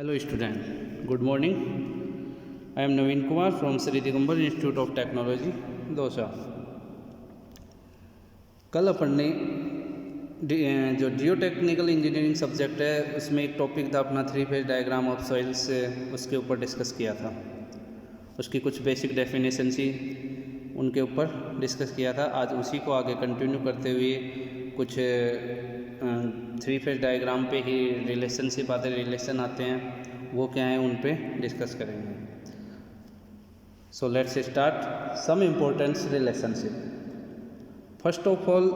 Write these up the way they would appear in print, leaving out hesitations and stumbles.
Hello student, good morning. I am Naveen Kumar from Sri Digambar Institute of Technology, dosa. कल अपन ने जो जियो technical engineering subject है उसमें एक टॉपिक था अपना 3 फेज डायग्राम ऑफ सॉइल्स, उसके ऊपर डिस्कस किया था। उसकी कुछ बेसिक डेफिनेशन थी, उनके ऊपर डिस्कस किया था। आज उसी को आगे कंटिन्यू करते हुए कुछ 3 फेज डायग्राम पे ही रिलेशनशिप रिलेशन आते हैं, वो क्या हैं उन पे डिस्कस करेंगे। So let's start some importance relationship. First of all,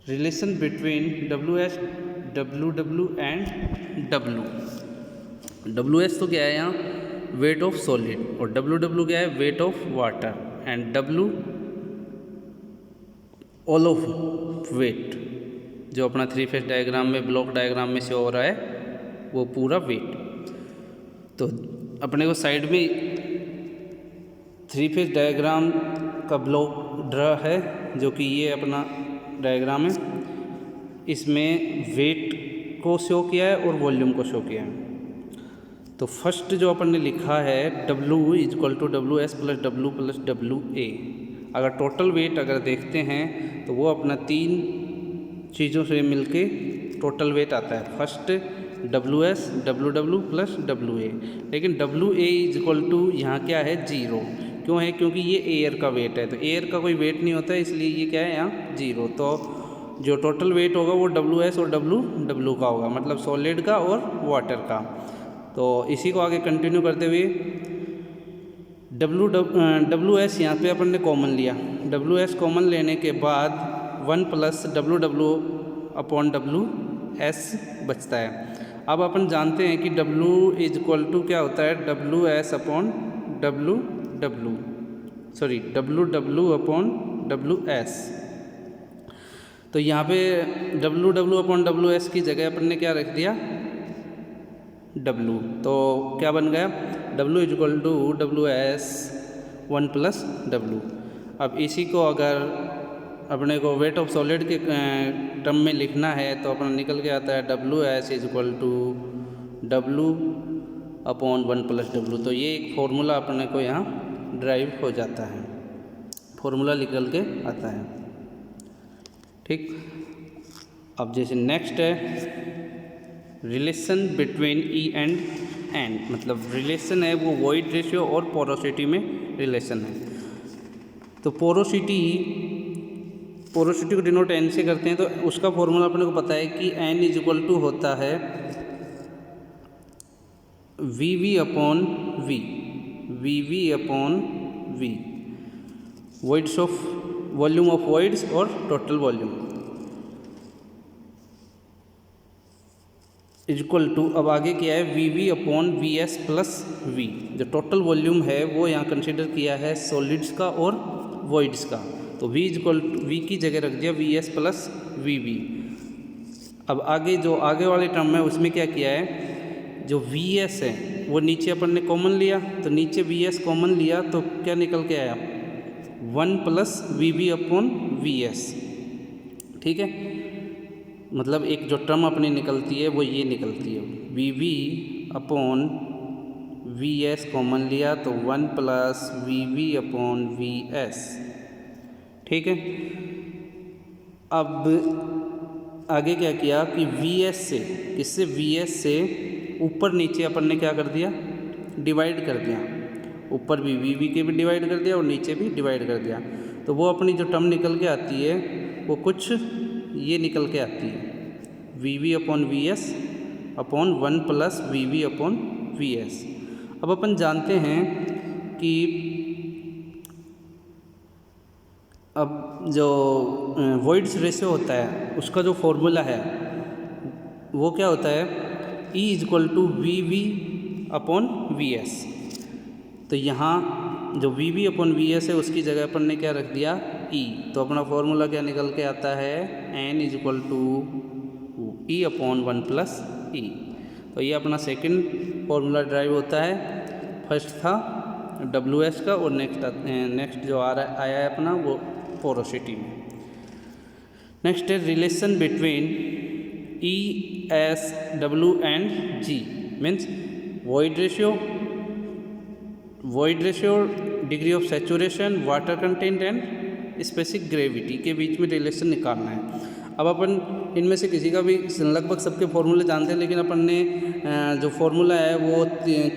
relation between WS, WW and W। WS तो क्या है यहाँ, वेट ऑफ सॉलिड, और WW क्या है, weight of water, and W all of weight. जो अपना 3 फेज डायग्राम में, ब्लॉक डायग्राम में शो हो रहा है वो पूरा वेट। तो अपने को साइड में 3 फेज डायग्राम का ब्लॉक ड्रा है, जो कि ये अपना डायग्राम है। इसमें वेट को शो किया है और वॉल्यूम को शो किया है। तो फर्स्ट जो अपन ने लिखा है W equal to WS plus W plus WA। अगर टोटल वेट अगर देखते हैं तो वो अपना 3 चीज़ों से मिलके टोटल वेट आता है। First WS, WW plus WA। लेकिन WA इज इक्वल टू यहाँ क्या है, 0। क्यों है, क्योंकि ये एयर का वेट है। तो एयर का कोई वेट नहीं होता है, इसलिए ये क्या है यहाँ 0। तो जो टोटल वेट होगा वो WS और WW का होगा, मतलब सॉलिड का और वाटर का। तो इसी को आगे कंटिन्यू करते हुए WS यहाँ पे अपन ने कॉमन लिया। WS कॉमन लेने के बाद 1 प्लस WW अपॉन WS बचता है। अब अपन जानते हैं कि W इज इक्वल टू क्या होता है, WS upon WW upon WS। तो यहाँ पे WW अपॉन WS की जगह अपन ने क्या रख दिया, W। तो क्या बन गया, W is equal to WS 1 plus W। अब इसी को अगर अपने को वेट ऑफ सॉलिड के टर्म में लिखना है तो अपना निकल के आता है WS is equal to W upon 1 plus W। तो ये एक फॉर्मूला अपने को यहाँ ड्राइव हो जाता है, फॉर्मूला निकल के आता है। ठीक, अब जैसे नेक्स्ट है relation between E and N। मतलब रिलेशन है वो वॉइड रेशियो और पोरोसिटी में रिलेशन है। तो पोरोसिटी को डिनोट N से करते हैं, तो उसका फॉर्मूला अपने को पता है कि N इज इक्वल टू होता है VV upon V, voids of volume of voids और टोटल वॉल्यूम इक्वल टू, अब आगे क्या है, VV upon VS plus V। जो टोटल वॉल्यूम है वो यहाँ कंसिडर किया है सॉलिड्स का और वॉइड्स का। तो V इक्वल टू V की जगह रख दिया VS प्लस VV। अब आगे जो आगे वाले टर्म है उसमें क्या किया है, जो VS है वो नीचे अपन ने कॉमन लिया, तो नीचे VS कॉमन लिया तो क्या निकल के आया, 1 प्लस VV अपॉन VS। ठीक है, मतलब एक जो टर्म अपनी निकलती है वो ये निकलती है, VV अपॉन VS कॉमन लिया तो 1 प्लस VV अपॉन VS। ठीक है, अब आगे क्या किया कि VS से, किससे, VS से ऊपर नीचे अपन ने क्या कर दिया, डिवाइड कर दिया। ऊपर भी VV के भी डिवाइड कर दिया और नीचे भी डिवाइड कर दिया। तो वो अपनी जो टर्म निकल के आती है वो कुछ ये निकल के आती है, VV upon VS upon 1 plus VV upon VS। अब अपन जानते हैं कि अब जो वॉइड्स रेशियो होता है उसका जो फॉर्मूला है वो क्या होता है, E is equal to VV upon VS। तो यहाँ जो VV अपॉन VS है उसकी जगह अपन ने क्या रख दिया, E। तो अपना फॉर्मूला क्या निकल के आता है, N is equal to E upon 1 plus E। तो ये अपना सेकंड फॉर्मूला ड्राइव होता है। फर्स्ट था WS का और नेक्स्ट जो आया है अपना वो पोरोसिटी में। नेक्स्ट है relation between E, S, W and G means void ratio, degree of saturation, water content and specific gravity के बीच में रिलेशन निकालना है। अब अपन इनमें से किसी का भी लगभग सबके फॉर्मूले जानते हैं, लेकिन अपन ने जो फॉर्मूला है वो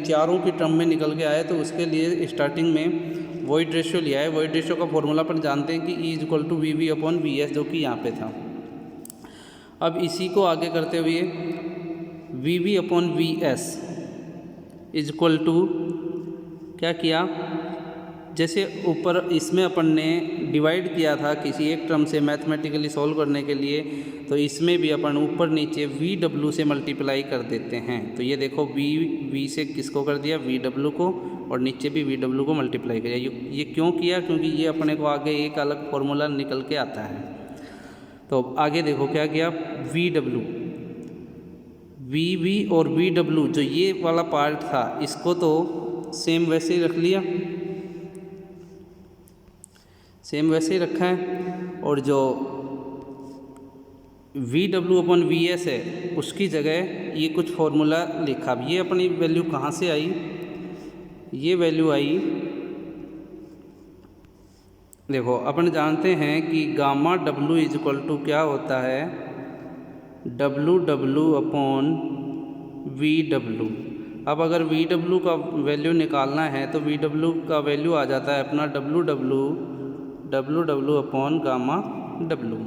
चारों की टर्म में निकल के आया, तो उसके लिए स्टार्टिंग में वॉइड रेशियो लिया है। वॉइड रेशियो का फॉर्मूला अपन जानते हैं कि E equal to V V upon V S, जो कि यहाँ पे था। अब इसी को आगे करते हुए V V upon V S is equal to क्या किया, जैसे ऊपर इसमें अपन ने डिवाइड किया था किसी एक टर्म से मैथमेटिकली सॉल्व करने के लिए, तो इसमें भी अपन ऊपर नीचे वी डब्ल्यू से मल्टीप्लाई कर देते हैं। तो ये देखो वी से किसको कर दिया, वी डब्ल्यू को, और नीचे भी वी डब्ल्यू को मल्टीप्लाई किया। ये क्यों किया, क्योंकि ये अपने को आगे एक अलग फॉर्मूला निकल के आता है। तो आगे देखो क्या किया, वी डब्ल्यू, वी वी और वी डब्ल्यू जो ये वाला पार्ट था, इसको तो सेम वैसे ही रख लिया, सेम वैसे ही रखा है, और जो we W upon V S है उसकी जगह ये कुछ फॉर्मूला लिखा। अब ये अपनी वैल्यू कहाँ से आई, ये वैल्यू आई, देखो अपन जानते हैं कि gamma W is equal to क्या होता है, W W upon V W. अब अगर वी डब्ल्यू का वैल्यू निकालना है तो वी डब्ल्यू का वैल्यू आ जाता है अपना W W upon gamma W.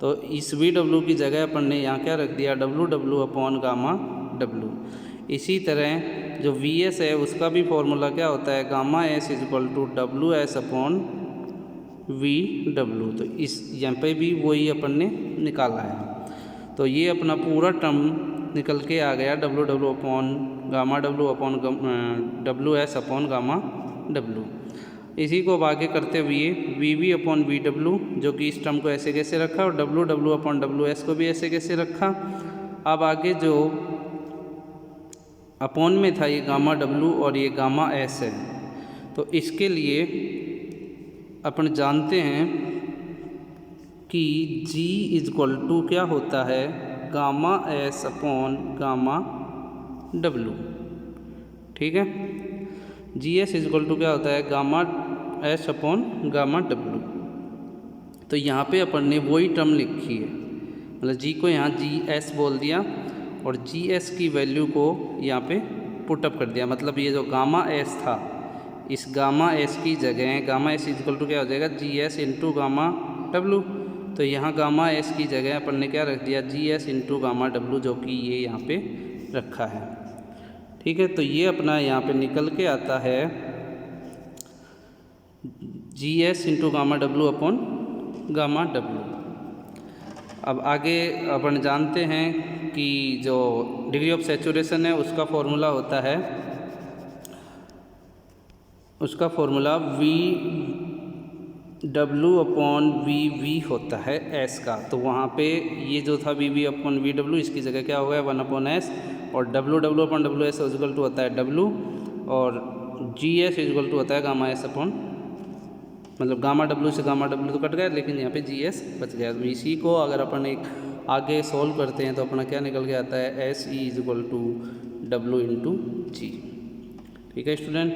तो इस वी डब्ल्यू की जगह अपन ने यहाँ क्या रख दिया, W W upon gamma W. इसी तरह जो वी एस है उसका भी फॉर्मूला क्या होता है, gamma S is equal to W S upon V W. तो इस यहाँ पे भी वही अपन ने निकाला है। तो ये अपना पूरा टर्म निकल के आ गया, W W upon gamma W upon W S upon gamma W. इसी को अब आगे करते हुए V V upon V W, जो कि इस टर्म को ऐसे कैसे रखा, और W W upon W S को भी ऐसे कैसे रखा। अब आगे जो अपॉन में था ये गामा डब्ल्यू और ये गामा एस है, तो इसके लिए अपन जानते हैं कि G इज इक्वल टू क्या होता है, gamma S upon gamma W. ठीक है, G S is equal to क्या होता है, gamma S upon gamma W. तो यहाँ पे अपन ने वही टर्म लिखी है, मतलब जी को यहाँ जी एस बोल दिया और जी एस की वैल्यू को यहाँ पे पुटअप कर दिया। मतलब ये जो गामा एस था, इस गामा एस की जगह gamma S is equal to क्या हो जाएगा, G S into gamma W. तो यहाँ गामा एस की जगह अपन ने क्या रख दिया, जी एस इंटू गामा डब्ल्यू, जो कि ये यहाँ पे रखा है। ठीक है, तो ये अपना यहाँ पे निकल के आता है G S into gamma W upon gamma W. अब आगे अपन जानते हैं कि जो डिग्री ऑफ सैचुरेशन है उसका फॉर्मूला होता है, उसका formula V W upon V V होता है एस का। तो वहाँ पे ये जो था V V upon V W, इसकी जगह क्या हो गया, 1 अपॉन एस, और W W upon W S equal to होता है डब्ल्यू, और जी एस इक्वल टू होता है गामा एस अपॉन, मतलब गामा डब्ल्यू से गामा डब्ल्यू तो कट गया, लेकिन यहाँ पे जी एस बच गया। तो इसी को अगर अपन एक आगे सोल्व करते हैं तो अपना क्या निकल के आता है, S E is equal to W into G. ठीक है स्टूडेंट।